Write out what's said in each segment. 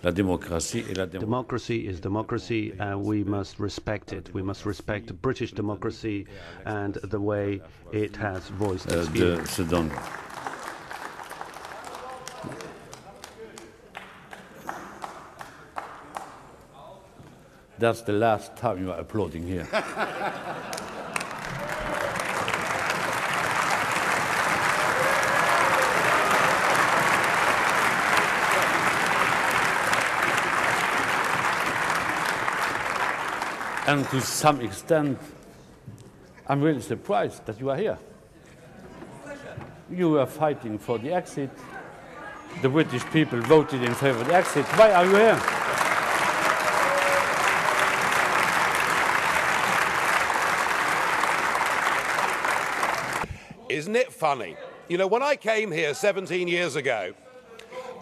Democracy is democracy, and we must respect it. We must respect British democracy and the way it has voiced its views. That's the last time you are applauding here. And to some extent, I'm really surprised that you are here. You were fighting for the exit. The British people voted in favor of the exit. Why are you here? Isn't it funny? You know, when I came here 17 years ago,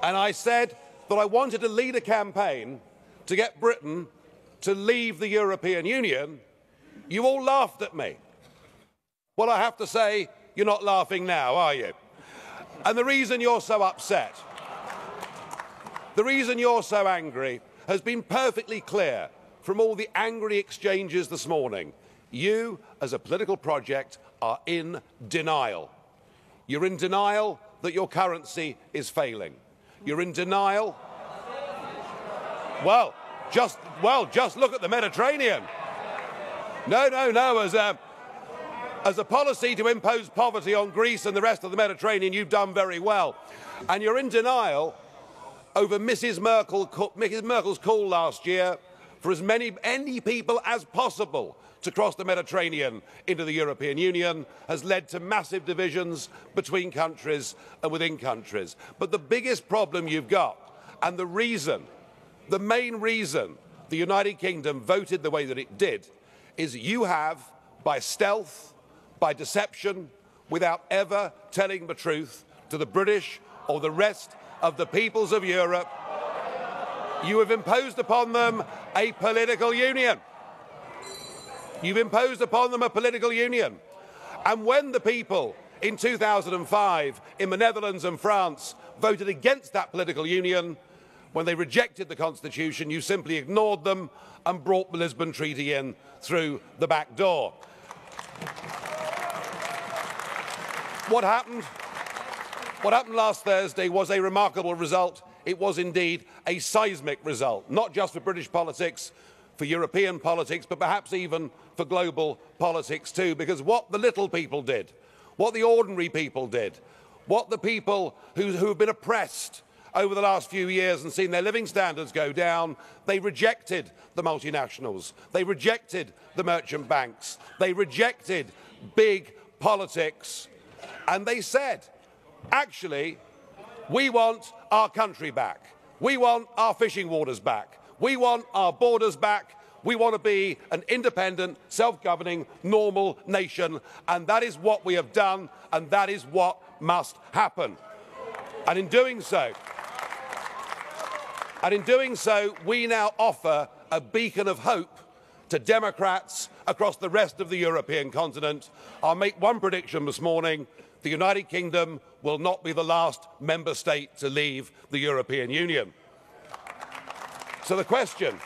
and I said that I wanted to lead a campaign to get Britain to leave the European Union, you all laughed at me. Well, I have to say, you're not laughing now, are you? And the reason you're so upset, the reason you're so angry, has been perfectly clear from all the angry exchanges this morning. You, as a political project, are in denial. You're in denial that your currency is failing. You're in denial. Well, just look at the Mediterranean. No. As a policy to impose poverty on Greece and the rest of the Mediterranean, you've done very well. And you're in denial over Mrs. Merkel's call last year for as many people as possible to cross the Mediterranean into the European Union has led to massive divisions between countries and within countries. But the biggest problem you've got, and the main reason the United Kingdom voted the way that it did, is you have, by stealth, by deception, without ever telling the truth to the British or the rest of the peoples of Europe, you have imposed upon them a political union. You've imposed upon them a political union. And when the people in 2005 in the Netherlands and France voted against that political union, when they rejected the Constitution, you simply ignored them and brought the Lisbon Treaty in through the back door. What happened last Thursday was a remarkable result. It was indeed a seismic result, not just for British politics, for European politics, but perhaps even for global politics too, because what the little people did, what the ordinary people did, what the people who have been oppressed over the last few years and seen their living standards go down, they rejected the multinationals, they rejected the merchant banks, they rejected big politics, and they said, actually, we want our country back, we want our fishing waters back, we want our borders back, we want to be an independent, self-governing, normal nation, and that is what we have done, and that is what must happen. And in doing so, we now offer a beacon of hope to Democrats across the rest of the European continent. I'll make one prediction this morning. The United Kingdom will not be the last member state to leave the European Union. So the question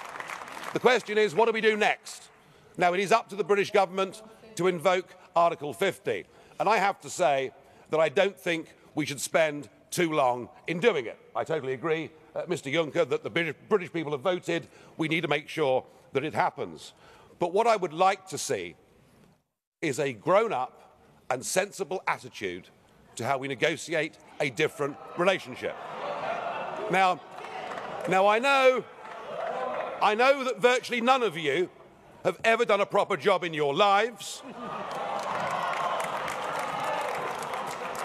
is, what do we do next? Now, it is up to the British government to invoke Article 50. And I have to say that I don't think we should spend too long in doing it. I totally agree, Mr. Juncker, that the British people have voted. We need to make sure that it happens. But what I would like to see is a grown-up and sensible attitude to how we negotiate a different relationship. Now I know that virtually none of you have ever done a proper job in your lives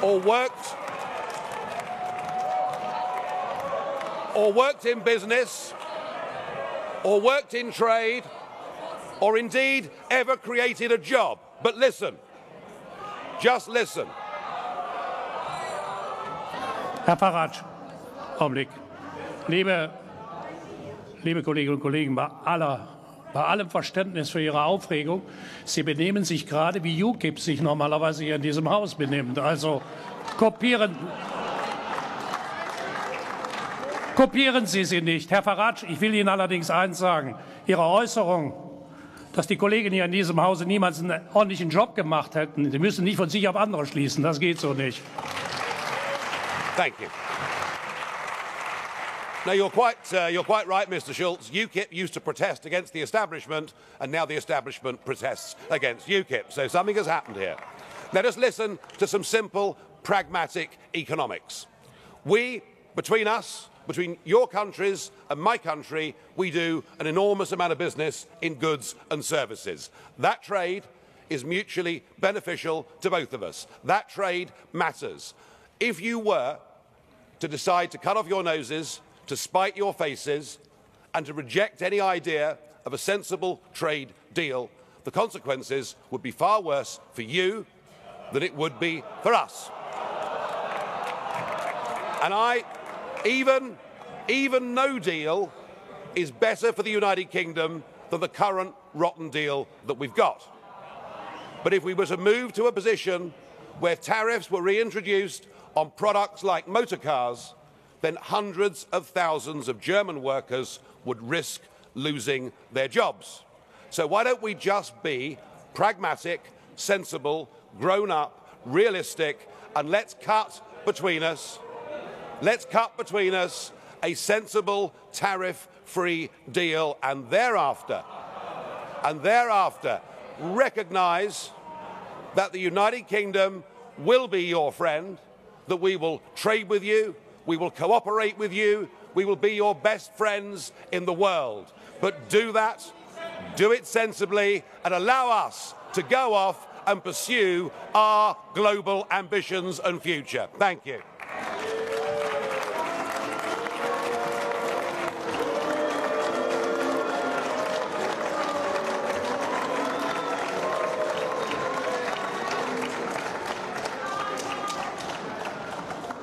or worked in business, or worked in trade, or indeed ever created a job. But listen, just listen. Herr Farage, Augenblick. Liebe Kolleginnen und Kollegen, bei allem Verständnis für Ihre Aufregung, Sie benehmen sich gerade wie UKIP sich normalerweise hier in diesem Haus benimmt. Also kopieren. Kopieren Sie sie nicht. Herr Farage, ich will Ihnen allerdings eines sagen. Ihre Äußerung, dass die Kollegen hier in diesem Hause niemals einen ordentlichen Job gemacht hätten, Sie müssen nicht von sich auf andere schließen. Das geht so nicht. Thank you. No, you're quite right, Mr. Schulz. UKIP used to protest against the establishment, and now the establishment protests against UKIP. So something has happened here. Let us listen to some simple, pragmatic economics. We, between us, between your countries and my country, we do an enormous amount of business in goods and services. That trade is mutually beneficial to both of us. That trade matters. If you were to decide to cut off your noses, to spite your faces, and to reject any idea of a sensible trade deal, the consequences would be far worse for you than it would be for us. And even no deal is better for the United Kingdom than the current rotten deal that we've got. But if we were to move to a position where tariffs were reintroduced on products like motor cars, then hundreds of thousands of German workers would risk losing their jobs. So why don't we just be pragmatic, sensible, grown up, realistic, and let's cut between us a sensible tariff-free deal, and thereafter recognise that the United Kingdom will be your friend, that we will trade with you, we will cooperate with you, we will be your best friends in the world. But do that, do it sensibly, and allow us to go off and pursue our global ambitions and future. Thank you.